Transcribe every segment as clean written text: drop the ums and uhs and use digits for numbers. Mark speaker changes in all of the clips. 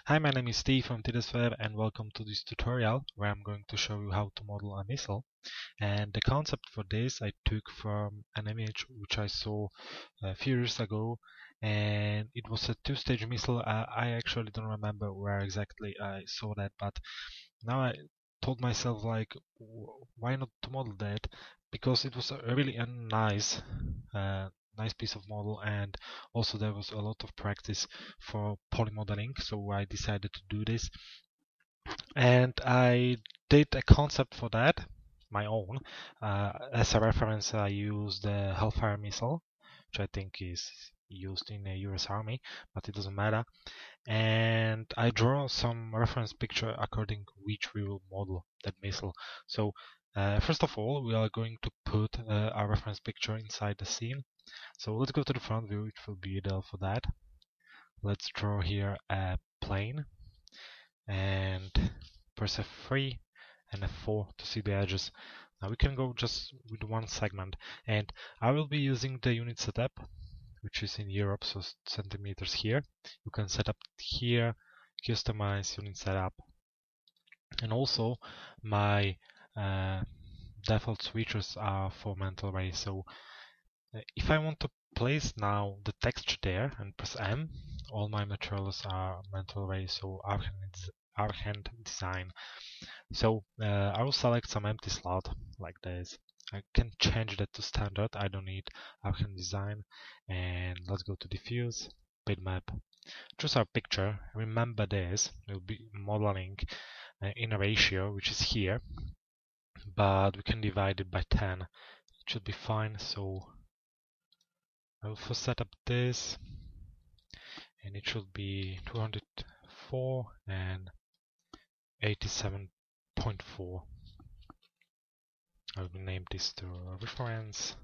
Speaker 1: Hi, my name is Steve from TDSWeb and welcome to this tutorial where I'm going to show you how to model a missile. And the concept for this I took from an image which I saw a few years ago, and it was a two-stage missile. I actually don't remember where exactly I saw that, but now I told myself like why not to model that, because it was a really nice nice piece of model, and also there was a lot of practice for polymodeling, so I decided to do this. And I did a concept for that, my own. As a reference, I used the Hellfire missile, which I think is used in the US Army, but it doesn't matter. And I draw some reference picture according to which we will model that missile. So first of all, we are going to put our reference picture inside the scene. So let's go to the front view, it will be ideal for that. Let's draw here a plane and press F3 and F4 to see the edges. Now we can go just with one segment, and I will be using the unit setup, which is in Europe, so centimeters here. You can set up here, customize unit setup, and also my default switches are for mental ray. So if I want to place now the texture there and press M, all my materials are mental ray, so Archend design. So I will select some empty slot like this. I can change that to standard. I don't need Archend design. And let's go to diffuse, bitmap. Choose our picture. Remember this. We'll be modeling in a ratio, which is here, but we can divide it by 10. It should be fine. So I will first set up this, and it should be 204 and 87.4. I will name this to reference.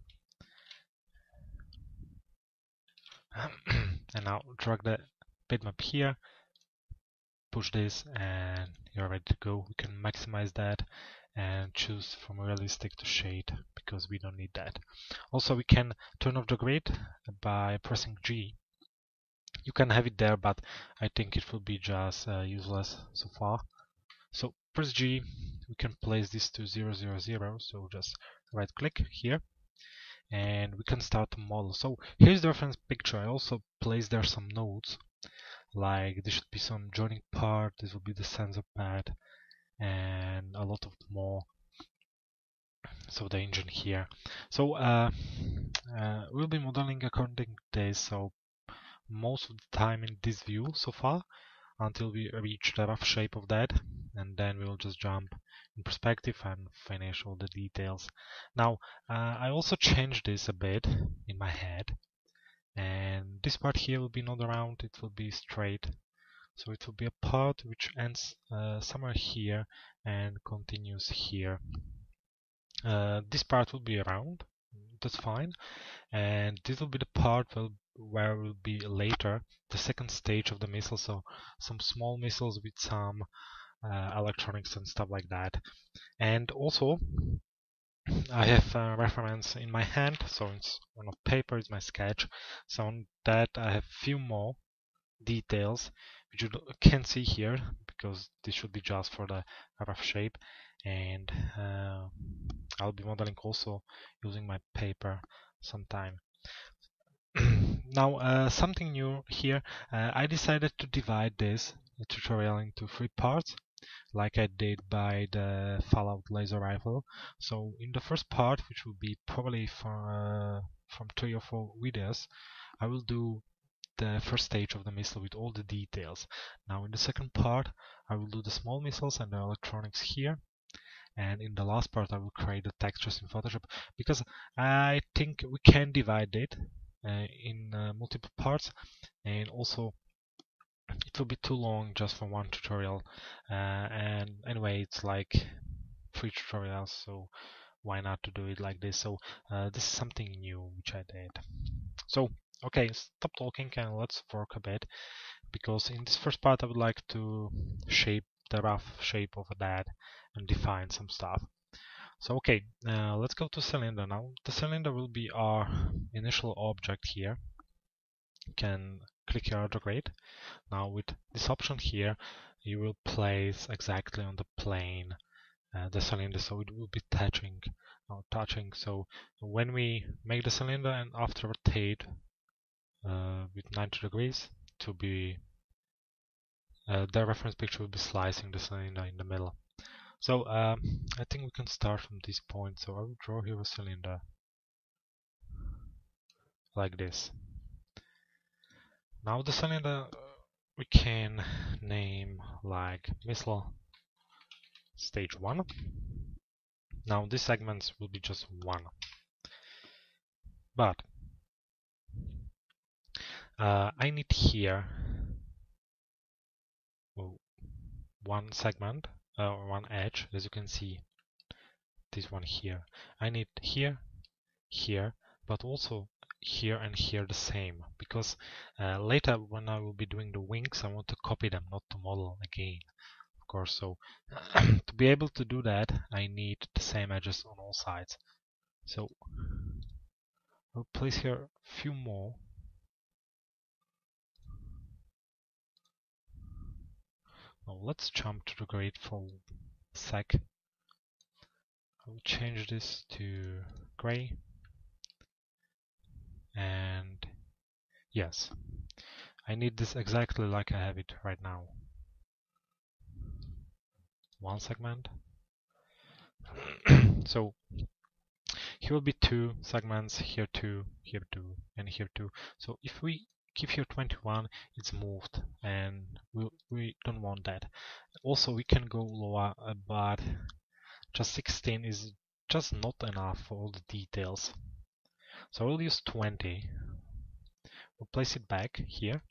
Speaker 1: And now drag the bitmap here, push this, and you're ready to go. We can maximize that and choose from realistic to shade, because we don't need that. Also, we can turn off the grid by pressing G. You can have it there, but I think it will be just useless so far. So press G, we can place this to 0, 0, 0, so just right click here, and we can start to model. So here's the reference picture. I also placed there some nodes, like there should be some joining part, this will be the sensor pad, and a lot of more. So the engine here. So we'll be modeling according to this, so most of the time in this view so far, until we reach the rough shape of that, and then we'll just jump in perspective and finish all the details. Now I also changed this a bit in my head, and this part here will be not round, it will be straight. So it will be a part which ends somewhere here and continues here. This part will be round, that's fine, and this will be the part where will be later the second stage of the missile, so some small missiles with some electronics and stuff like that. And also I have a reference in my hand, so it's on a paper, it's my sketch. So on that I have few more details which you can see here, because this should be just for the rough shape, and I'll be modeling also using my paper sometime. Now something new here, I decided to divide this tutorial into 3 parts, like I did by the Fallout laser rifle. So in the first part, which will be probably from 3 or 4 videos, I will do the first stage of the missile with all the details. Now in the second part, I will do the small missiles and the electronics here, and in the last part I will create the textures in Photoshop, because I think we can divide it in multiple parts, and also it will be too long just for one tutorial, and anyway it's like 3 tutorials, so why not to do it like this. So this is something new which I did. So okay, stop talking and let's work a bit, because in this first part I would like to shape the rough shape of that and define some stuff. So okay, let's go to cylinder now. The cylinder will be our initial object here. You can click here autograde. Now with this option here, you will place exactly on the plane the cylinder, so it will be touching. So when we make the cylinder and after rotate with 90 degrees to be the reference picture will be slicing the cylinder in the middle. So I think we can start from this point. So I will draw here a cylinder like this. Now the cylinder we can name like missile stage 1. Now these segments will be just 1. But I need here one segment, one edge, as you can see, this one here. I need here, here, but also here and here the same, because later when I will be doing the wings, I want to copy them, not to model again, of course. So to be able to do that, I need the same edges on all sides. So I'll place here a few more. Now let's jump to the grid for a sec. I will change this to gray, and yes, I need this exactly like I have it right now. One segment. So here will be 2 segments, here 2, and here 2. So if we give here 21, it's moved, and we don't want that. Also, we can go lower, but just 16 is just not enough for all the details. So I'll use 20. We'll place it back here.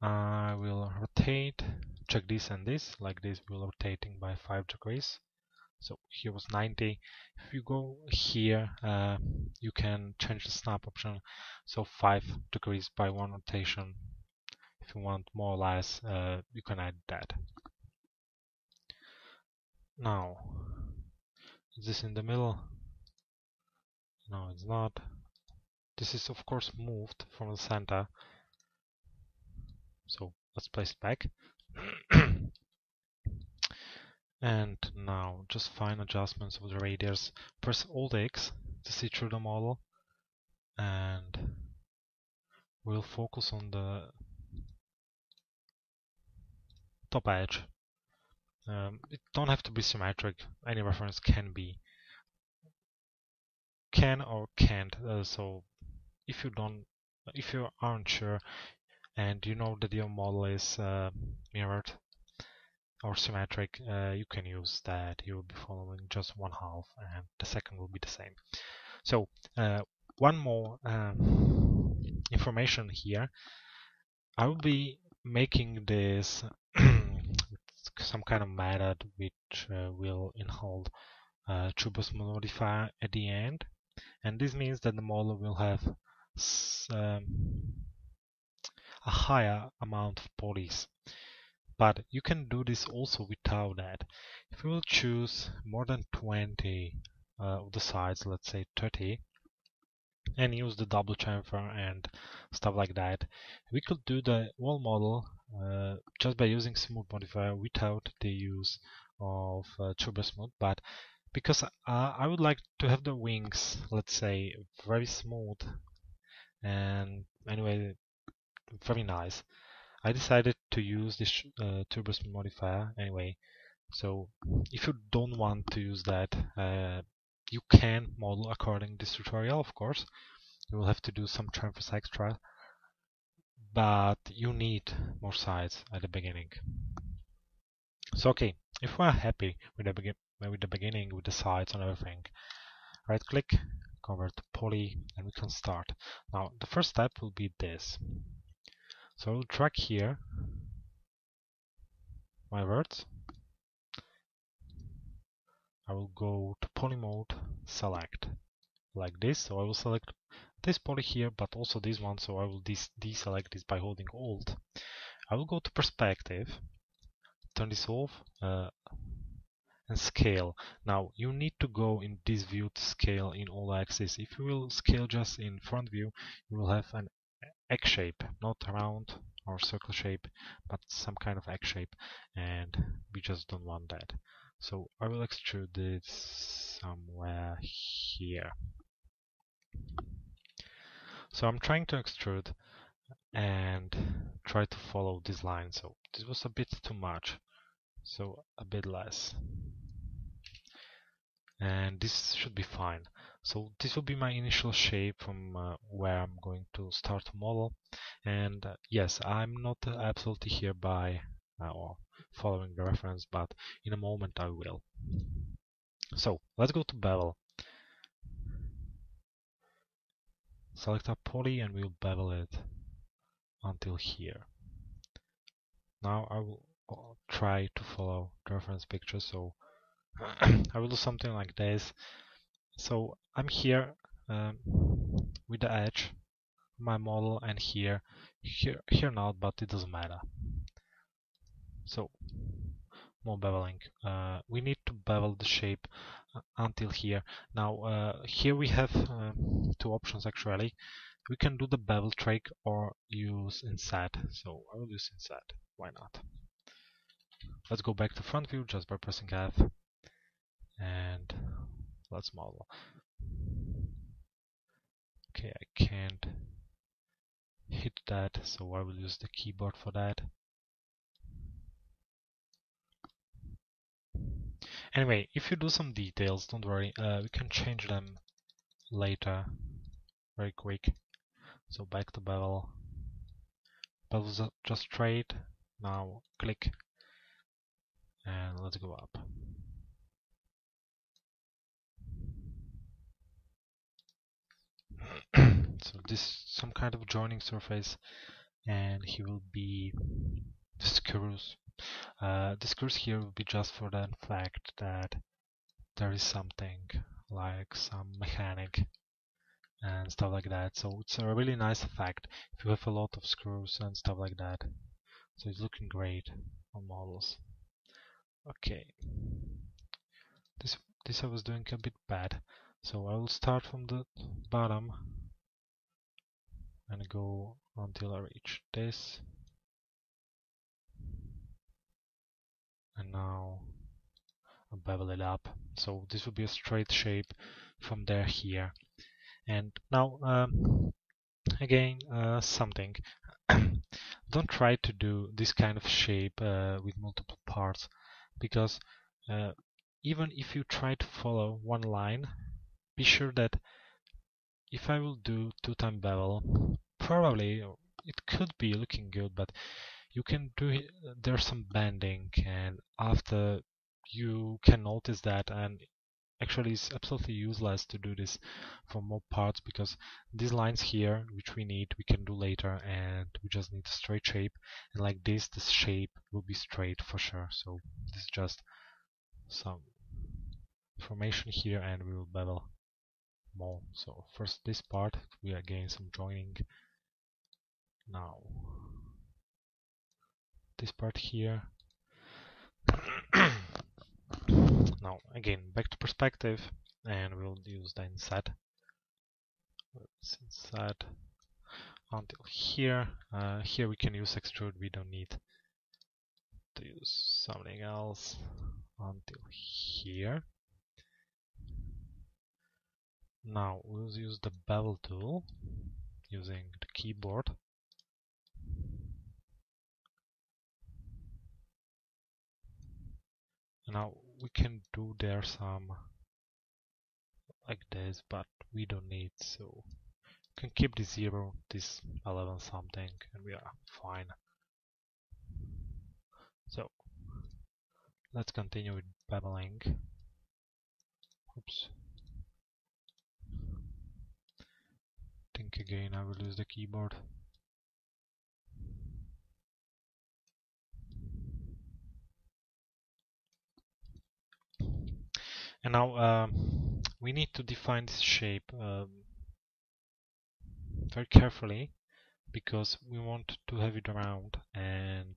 Speaker 1: I will rotate, check this and this, like this, we're rotating by 5 degrees. So here was 90. If you go here, you can change the snap option, so 5 degrees by 1 rotation. If you want more or less, you can add that. Now, is this in the middle? No, it's not. This is of course moved from the center. So let's place it back. And now just fine adjustments of the radius. Press Alt X to see through the model, and we'll focus on the top edge. It don't have to be symmetric. Any reference can be. Can or can't. So if you aren't sure and you know that your model is mirrored or symmetric, you can use that. You will be following just 1/2 and the second will be the same. So one more information here. I will be making this some kind of method which will involve Chubus modifier at the end, and this means that the model will have a higher amount of polys. But you can do this also without that. If we will choose more than 20 of the sides, let's say 30, and use the double chamfer and stuff like that, we could do the whole model just by using smooth modifier without the use of turbo smooth. But because I would like to have the wings, let's say, very smooth and anyway very nice, I decided to use this turbo smooth modifier anyway. So if you don't want to use that, you can model according to this tutorial, of course. You will have to do some chamfers extra, but you need more sides at the beginning. So okay, if we are happy with the beginning, with the sides and everything, right click, convert to poly, and we can start. Now the first step will be this. So I will drag here my words. I will go to poly mode, select like this. So I will select this poly here, but also this one. So I will deselect this by holding Alt. I will go to perspective, turn this off, and scale. Now you need to go in this view to scale in all axes. If you will scale just in front view, you will have an egg shape, not round or circle shape, but some kind of egg shape, and we just don't want that. So I will extrude this somewhere here. So I'm trying to extrude and try to follow this line. So this was a bit too much, so a bit less. And this should be fine. So this will be my initial shape from where I'm going to start to model. And yes, I'm not absolutely here by or following the reference, but in a moment I will. So let's go to Bevel. Select our poly and we'll bevel it until here. Now I will try to follow the reference picture, so I will do something like this. So I'm here with the edge, my model, and here not, but it doesn't matter. So more beveling. We need to bevel the shape until here. Now here we have two options actually. We can do the bevel trick or use inset. So I will use inset. Why not? Let's go back to front view just by pressing F and let's model. Okay, I can't hit that, so I will use the keyboard for that. Anyway, if you do some details, don't worry, we can change them later very quick. So back to bevel. Bevel's just straight. Now click and let's go up. So this is some kind of joining surface, and he will be the screws. The screws here will be just for the fact that there is something like some mechanic and stuff like that. So it's a really nice effect if you have a lot of screws and stuff like that. So it's looking great on models. Okay, this I was doing a bit bad. So I will start from the bottom and go until I reach this. And now I'll bevel it up. So this will be a straight shape from there here. And now again something. Don't try to do this kind of shape with multiple parts, because even if you try to follow one line, be sure that if I will do 2x bevel, probably it could be looking good, but you can do there's some bending, and after you can notice that, and actually it's absolutely useless to do this for more parts, because these lines here which we need we can do later, and we just need a straight shape, and like this shape will be straight for sure. So this is just some information here, and we will bevel more. So first this part, we are getting some joining. Now this part here. Now again back to perspective, and we'll use the inset. Inset until here. Here we can use extrude, we don't need to use something else until here. Now we'll use the Bevel Tool using the keyboard. Now we can do there some like this, but we don't need, so we can keep this 0, this 11 something, and we are fine. So let's continue with beveling. Oops. Think again, I will use the keyboard. And now we need to define this shape very carefully, because we want to have it round, and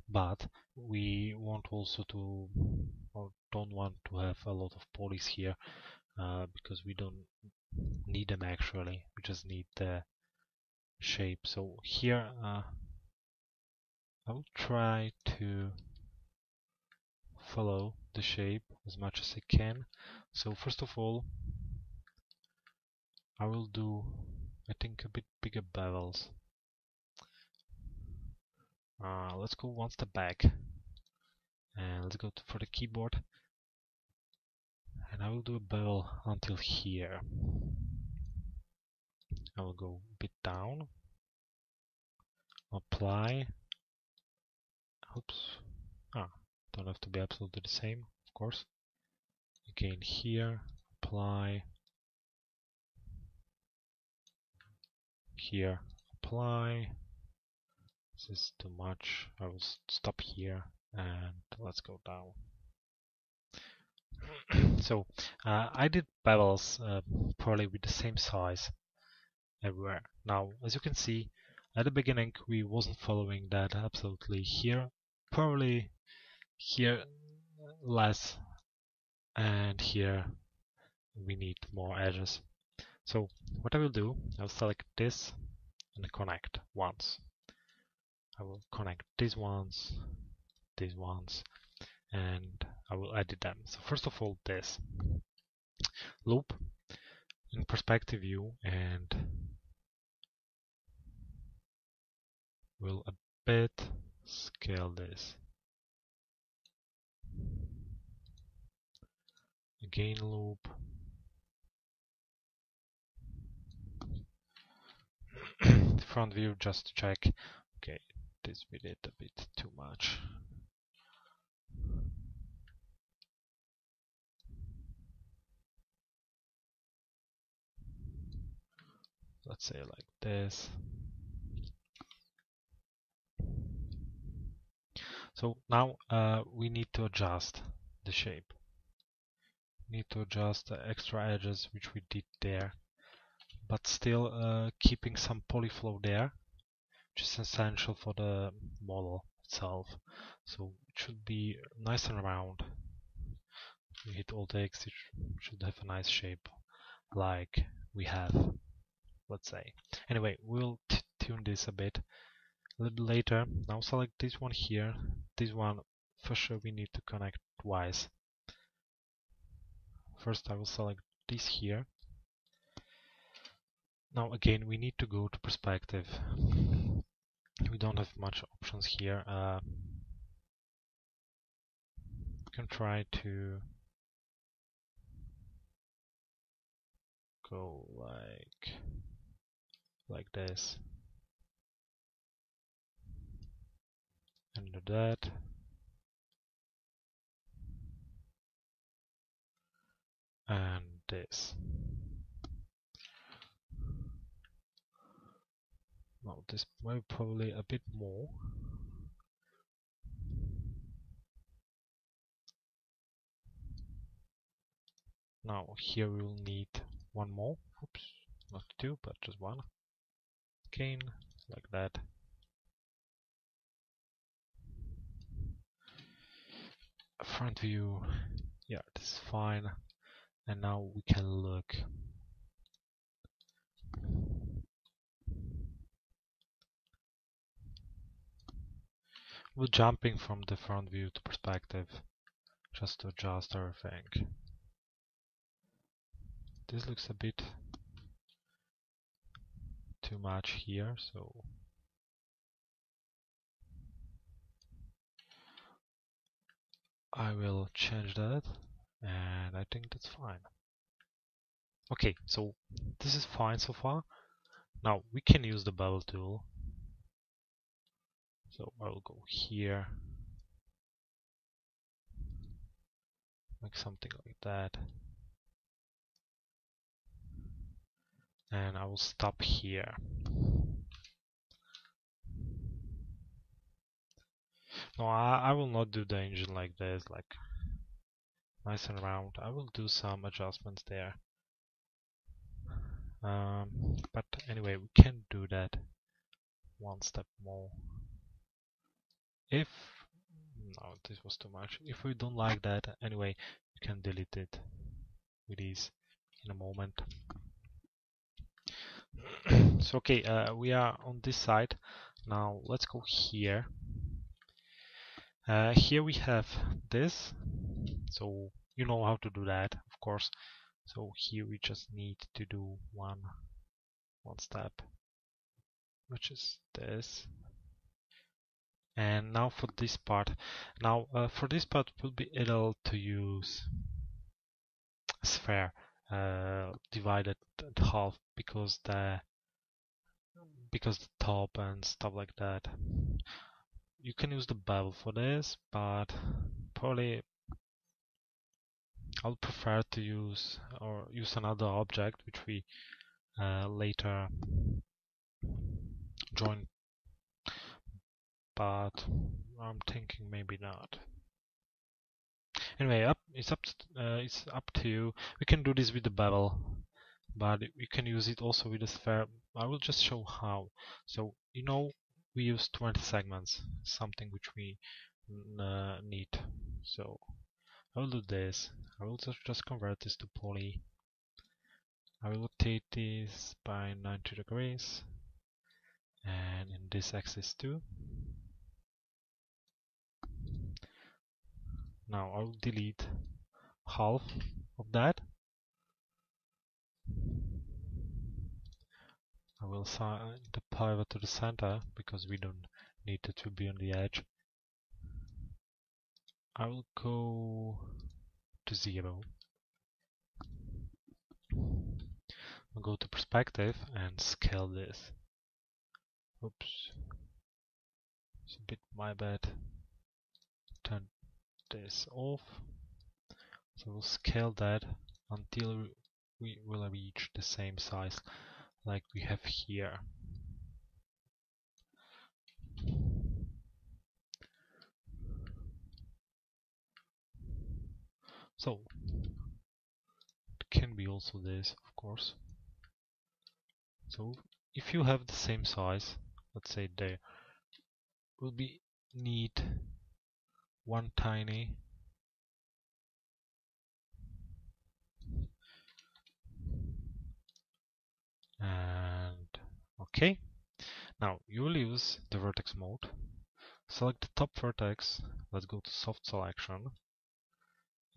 Speaker 1: but we want also to, or don't want to have a lot of polys here, because we don't need them actually. We just need the shape. So here I will try to follow the shape as much as I can. So first of all, I will do, I think, a bit bigger bevels. Let's go one step back and let's go for the keyboard, and I will do a bevel until here. I will go a bit down, apply, oops, don't have to be absolutely the same, of course. Again here, apply, here, apply. This is too much. I will stop here and let's go down. So I did bevels probably with the same size everywhere. Now, as you can see, at the beginning we wasn't following that absolutely. Here, probably here less, and here we need more edges. So what I will do, I'll select this and connect once. I will connect these ones, and I will edit them. So first of all, this loop in perspective view, and we'll a bit scale this. Again loop. Front view just to check. Okay, this we did a bit too much. Let's say like this. So now we need to adjust the shape. We need to adjust the extra edges which we did there, but still keeping some polyflow there, which is essential for the model itself. So it should be nice and round. We hit Alt X, it should have a nice shape like we have, let's say. Anyway, we'll tune this a bit a little later. Now select this one here. This one for sure we need to connect twice. First I will select this here. Now again we need to go to perspective. We don't have much options here. We can try to go like this, and do that, and this. Now this might probably a bit more. Now here we will need one more. Oops, not two, but just one. Again, like that. Front view, yeah, this is fine. And now we can look. We're jumping from the front view to perspective just to adjust everything. This looks a bit too much here, so I will change that, and I think that's fine. Okay, so this is fine so far. Now we can use the Bevel Tool. So I will go here, like something like that, and I will stop here. No, I will not do the engine like this, like nice and round. I will do some adjustments there. But anyway, we can do that one step more. If no, this was too much. If we don't like that, anyway, we can delete it with ease in a moment. So okay, we are on this side. Now let's go here. Here we have this. So you know how to do that, of course. So here we just need to do one step, which is this. And now for this part. Now for this part it will be ideal to use a sphere divided at half because the top and stuff like that. You can use the bevel for this, but probably I'll prefer to use another object which we later join, but I'm thinking maybe not. Anyway, it's up to you. We can do this with the bevel, but we can use it also with the sphere. I will just show how. So you know we use 20 segments, something which we need. So I will do this. I will just convert this to poly. I will rotate this by 90 degrees and in this axis too. Now I will delete half of that. I will assign the pivot to the center because we don't need it to be on the edge. I will go to 0. I'll go to perspective and scale this. Oops. It's a bit my bad. Turn this off. So we'll scale that until we will reach the same size like we have here. So it can be also this, of course. So if you have the same size, let's say there will be need one tiny and okay. Now you will use the vertex mode. Select the top vertex. Let's go to soft selection.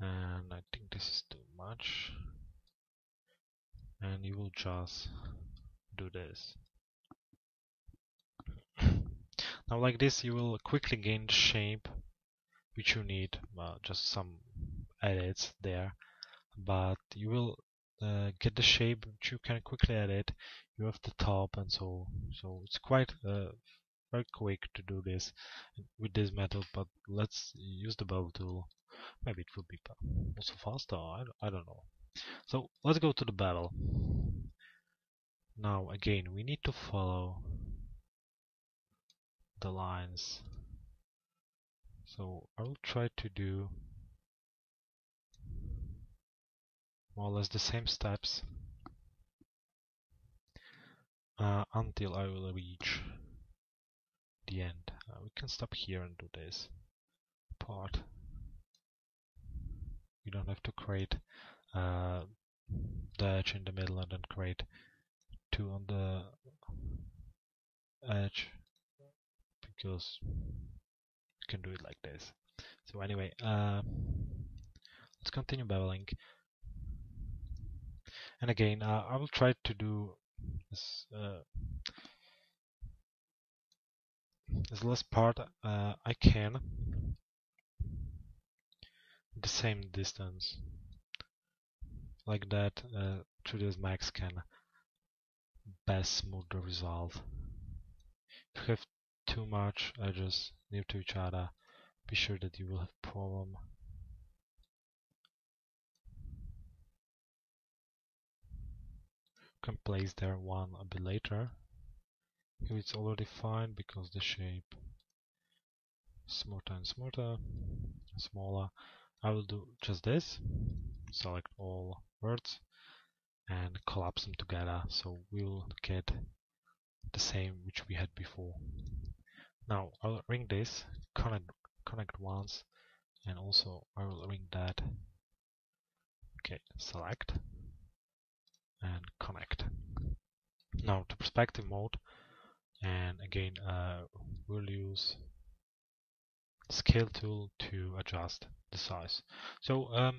Speaker 1: And I think this is too much. And you will just do this. Now like this you will quickly gain the shape which you need, just some edits there, but you will get the shape which you can quickly edit. You have the top and so it's quite very quick to do this with this method, but let's use the Bevel Tool. Maybe it will be also faster, I don't know. So let's go to the Bevel. Now again we need to follow the lines. So I will try to do more or less the same steps until I will reach the end. We can stop here and do this part. You don't have to create the edge in the middle and then create two on the edge, because you can do it like this. So anyway, let's continue beveling. And again, I will try to do this last part I can the same distance, like that. 3ds Max can best smooth the result. If you have too much edges near to each other, be sure that you will have problem. You can place there one a bit later. Here it's already fine because the shape is smoother and smoother, smaller. I will do just this, select all words and collapse them together, so we'll get the same which we had before. Now I'll ring this, connect once, and also I will ring that. Okay, select and connect. Now to perspective mode, and again we'll use scale tool to adjust the size. So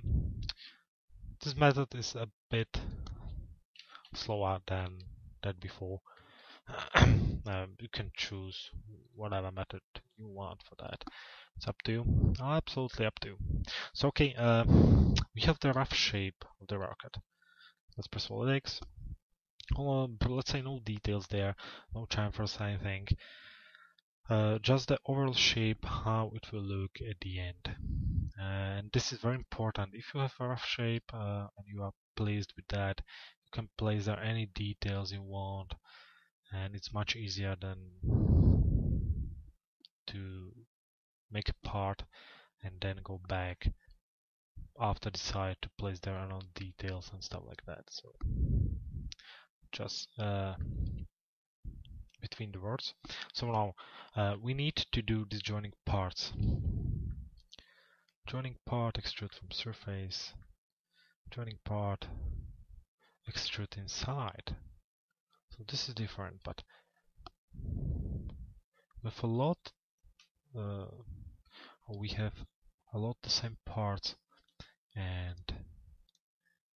Speaker 1: this method is a bit slower than before. You can choose whatever method you want for that. It's up to you. Absolutely up to you. So okay, we have the rough shape of the rocket. Let's press Alt X. Let's say no details there, no chamfers, anything. Just the overall shape, how it will look at the end. And this is very important. If you have a rough shape and you are pleased with that, you can place there any details you want, and it's much easier than to make a part and then go back after decide to place their own details and stuff like that. So just between the words. So now we need to do this joining parts. Joining part, extrude from surface. Joining part, extrude inside. So this is different, but with a lot, we have a lot the same parts, and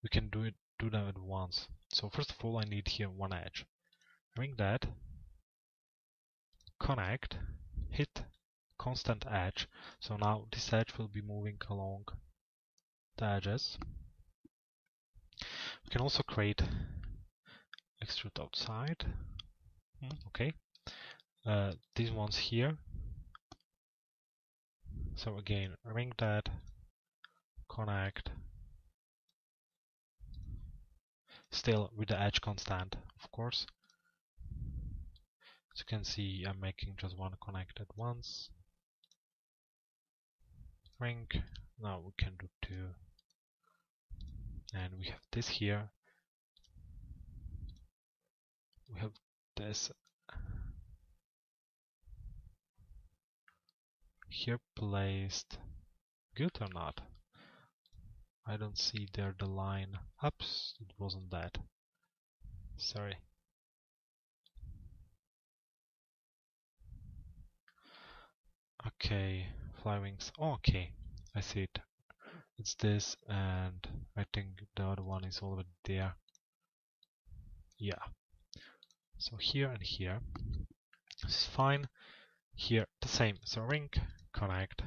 Speaker 1: we can do them at once. So first of all, I need here one edge. Ring that, connect, hit constant edge. So now this edge will be moving along the edges. We can also create extrude outside. Okay, these ones here. So again, ring that, connect, still with the edge constant, of course. As you can see, I'm making just one connect at once. Ring. Now we can do two. And we have this here. We have this here placed. Good or not? I don't see there the line. Oops, it wasn't that. Sorry. Okay, fly wings. Oh, okay, I see it. It's this, and I think the other one is already there. Yeah. So here and here. This is fine. Here the same. So ring, connect.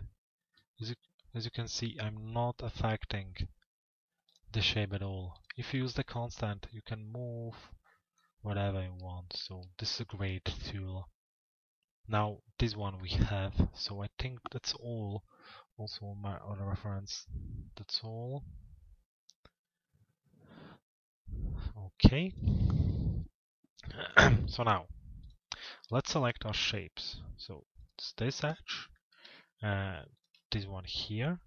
Speaker 1: As you can see, I'm not affecting the shape at all. If you use the constant, you can move whatever you want. So this is a great tool. Now this one we have. So I think that's all. Also my other reference. That's all. Okay. So now let's select our shapes. So it's this edge and this one here.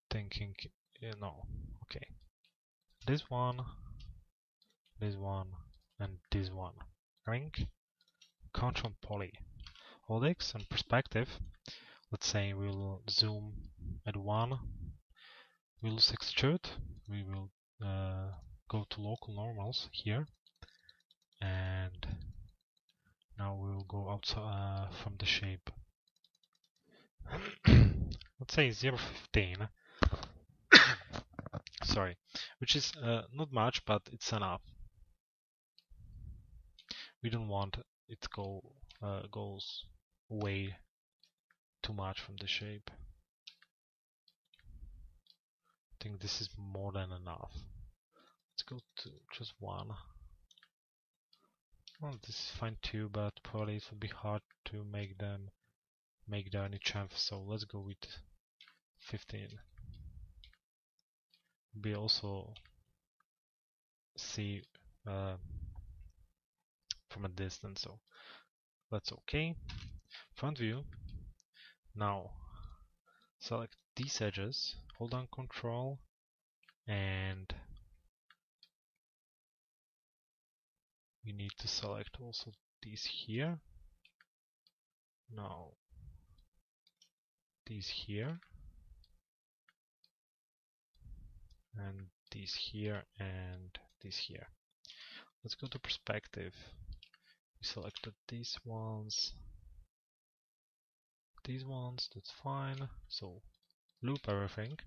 Speaker 1: Thinking, no, okay. This one, and this one. Ring, control poly. Alt X and perspective. Let's say we'll zoom at 1. We'll extrude. We will go to local normals here, and now we will go outside from the shape. Let's say 0.15. Sorry, which is not much, but it's enough. We don't want it goes way too much from the shape. I think this is more than enough. Let's go to just 1. Well, this is fine too, but probably it will be hard to make there any chamfer, so let's go with 15. We also see from a distance, so that's okay. Front view. Now select these edges, hold down Control, and we need to select also these here. Now these here, and these here and these here. Let's go to perspective. We selected these ones, that's fine. So loop everything.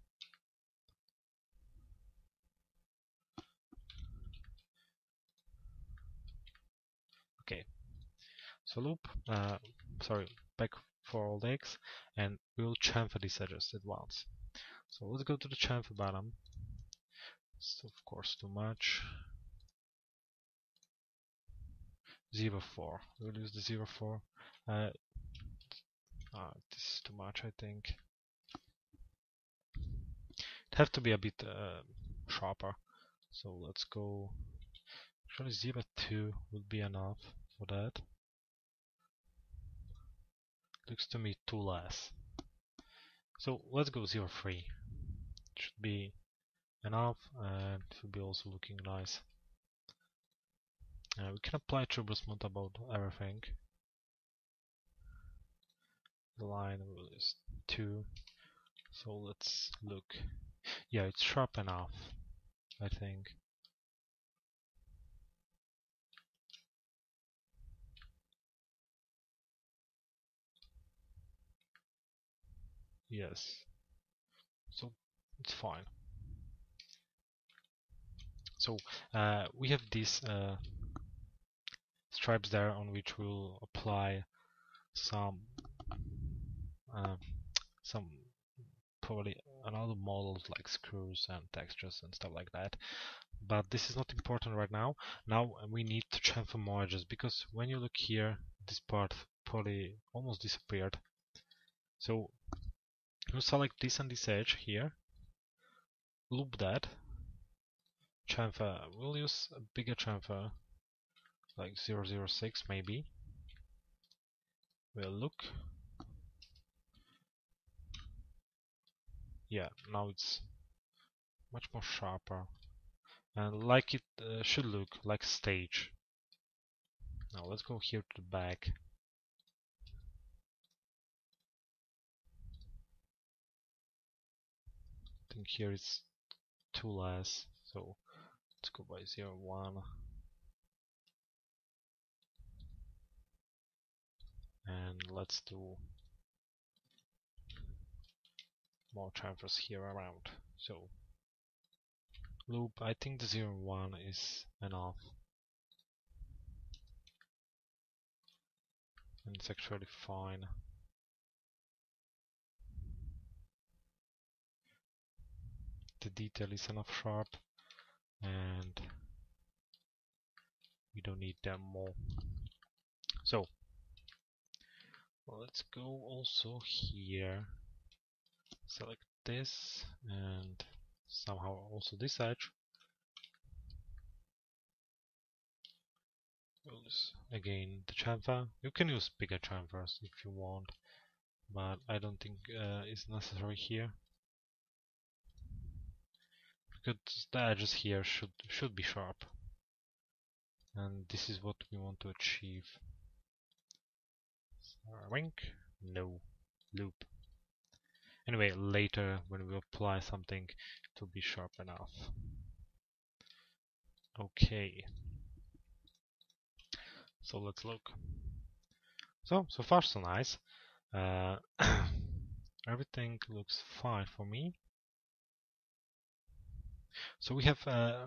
Speaker 1: Okay, so loop, back for all the X, and we'll chamfer these edges at once. So let's go to the chamfer button. It's of course too much. 0.4. We'll use the 0.4. This is too much, I think. It have to be a bit sharper. So let's go. Actually, 0.2 would be enough for that. Looks to me too less. So let's go 0.3. Should be enough, and it will be also looking nice. We can apply turbo smooth about everything. The line is 2. So let's look. Yeah, it's sharp enough, I think. Yes. So it's fine. So we have these stripes there on which we'll apply some probably another models like screws and textures and stuff like that. But this is not important right now. Now we need to chamfer more edges, because when you look here, this part probably almost disappeared. So we'll select this and this edge here, loop that, chamfer. We'll use a bigger chamfer, like 0.06 maybe. We'll look. Yeah, now it's much more sharper, and like it should look like a stage. Now let's go here to the back. I think here it's too less, so let's go by 0.1. And let's do more chamfers here around. So loop, I think the 0.1 is enough. And it's actually fine. The detail is enough sharp, and we don't need them more. So let's go also here, select this, and somehow also this edge. We'll use again the chamfer. You can use bigger chamfers if you want, but I don't think it's necessary here, because the edges here should be sharp, and this is what we want to achieve. Wink, no, loop. Anyway, later when we apply something, it will be sharp enough. Okay, so let's look. So far so nice. Everything looks fine for me. So we have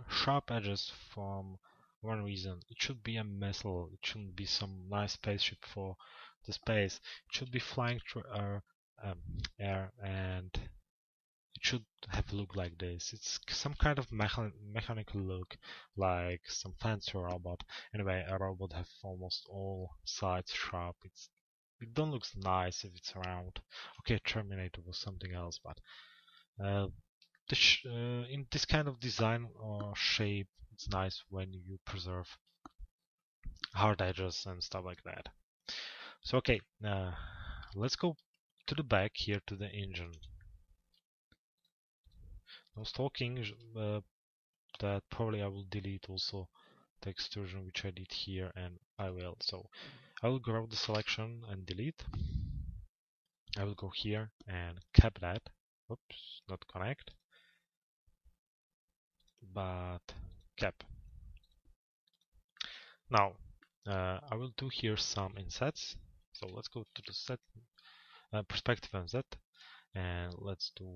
Speaker 1: sharp edges from one reason. It should be a missile. It shouldn't be some nice spaceship for the space. It should be flying through air, and it should have a look like this. It's some kind of mechanical look, like some fancy robot. Anyway, a robot have almost all sides sharp. It don't look nice if it's around. Okay, Terminator was something else, but in this kind of design or shape, it's nice when you preserve hard edges and stuff like that. So okay, let's go to the back here to the engine. I was talking that probably I will delete also the extrusion which I did here, and I will. So I will grab the selection and delete. I will go here and cap that. Oops, not connect. but cap. Now I will do here some insets. So let's go to the set perspective inset, and let's do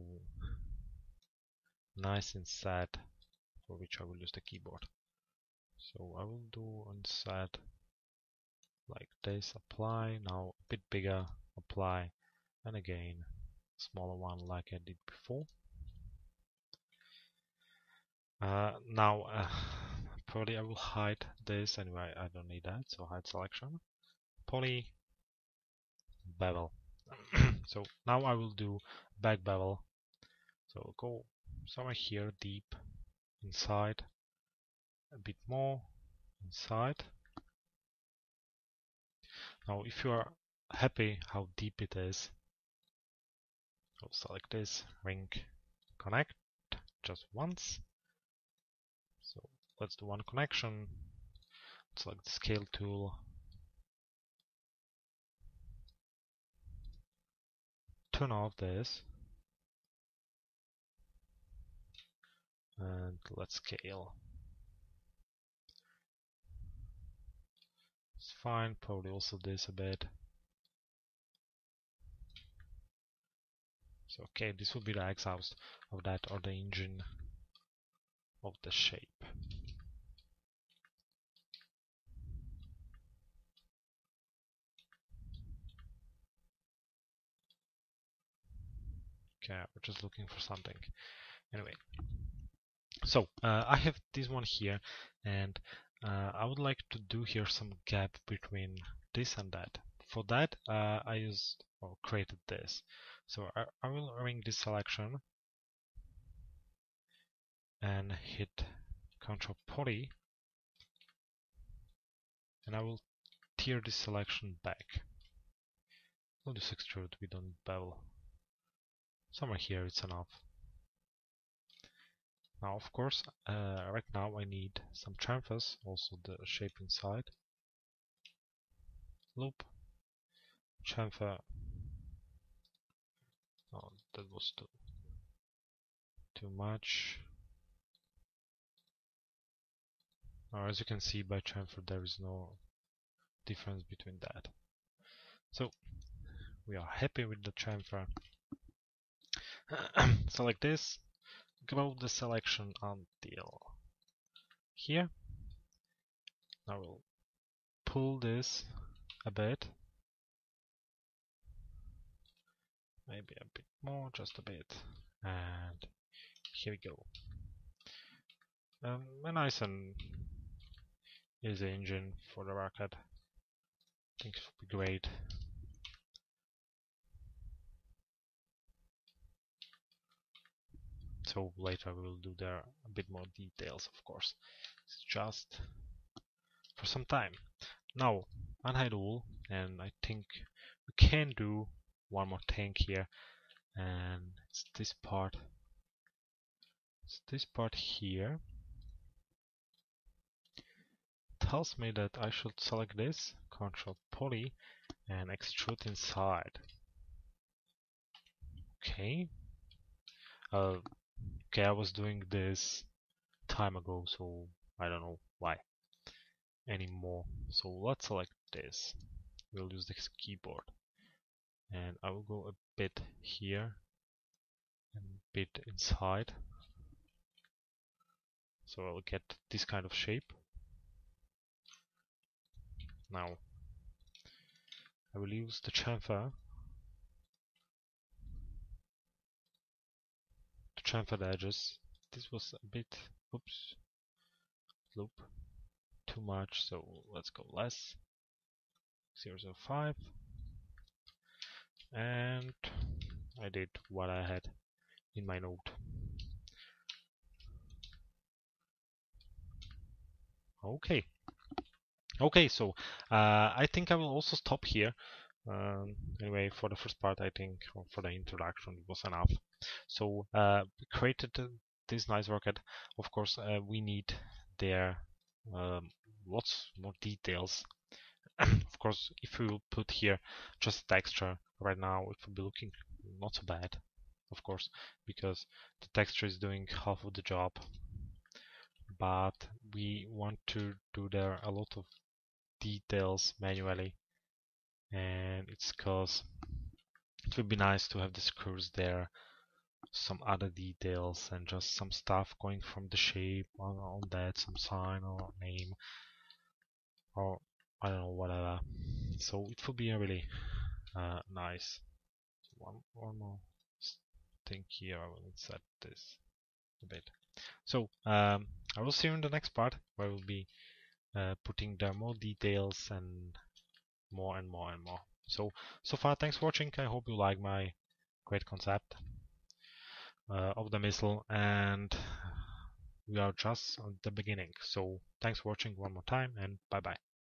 Speaker 1: nice inset for which I will use the keyboard. So I will do inset like this, apply, now a bit bigger, apply, and again smaller one like I did before. Now probably I will hide this anyway, I don't need that, so hide selection, poly, bevel. So now I will do back bevel, so go somewhere here deep inside, a bit more inside. Now if you are happy how deep it is, I'll select this, ring, connect just once. So let's do one connection, select the scale tool, turn off this, and let's scale. It's fine, probably also this a bit. So okay, this will be the exhaust of that, or the engine of the shape. Okay, we're just looking for something. Anyway, so I have this one here, and I would like to do here some gap between this and that. For that, I used or created this. So I will ring this selection and hit Ctrl Poly, and I will tear this selection back. We'll just extrude, we don't need bevel. Somewhere here it's enough. Now of course, right now I need some chamfers, also the shape inside. Loop, chamfer. Oh, that was too much. Now, as you can see by chamfer there is no difference between that. So we are happy with the chamfer. Select this, grow the selection until here. Now we'll pull this a bit, maybe a bit more, just a bit, and here we go. A nice and easy engine for the rocket. I think it would be great. So later we will do there a bit more details, of course. It's just for some time. Now, unhide all, and I think we can do one more thing here, and it's this part. It's this part here. It tells me that I should select this, Ctrl Poly, and extrude inside. Okay. Okay, I was doing this time ago, so I don't know why anymore. So let's select this. We'll use this keyboard, and I will go a bit here and a bit inside. So I'll get this kind of shape. Now I will use the chamfer to chamfer the edges. This was a bit, oops, loop, too much, so let's go less, 0.05, and I did what I had in my note. Okay, so I think I will also stop here. Anyway, for the first part, I think, or for the introduction, it was enough. So we created this nice rocket. Of course, we need there lots more details. Of course, if we will put here just texture right now, it will be looking not so bad, of course, because the texture is doing half of the job. but we want to do there a lot of details manually, and it's because it would be nice to have the screws there, some other details, and just some stuff going from the shape on that, some sign or name, or I don't know, whatever. So it will be a really nice. One more thing here. I will set this a bit. So I will see you in the next part, where we'll be putting there more details and more and more and more. So far, thanks for watching. I hope you like my great concept of the missile, and we are just at the beginning. So thanks for watching one more time, and bye bye.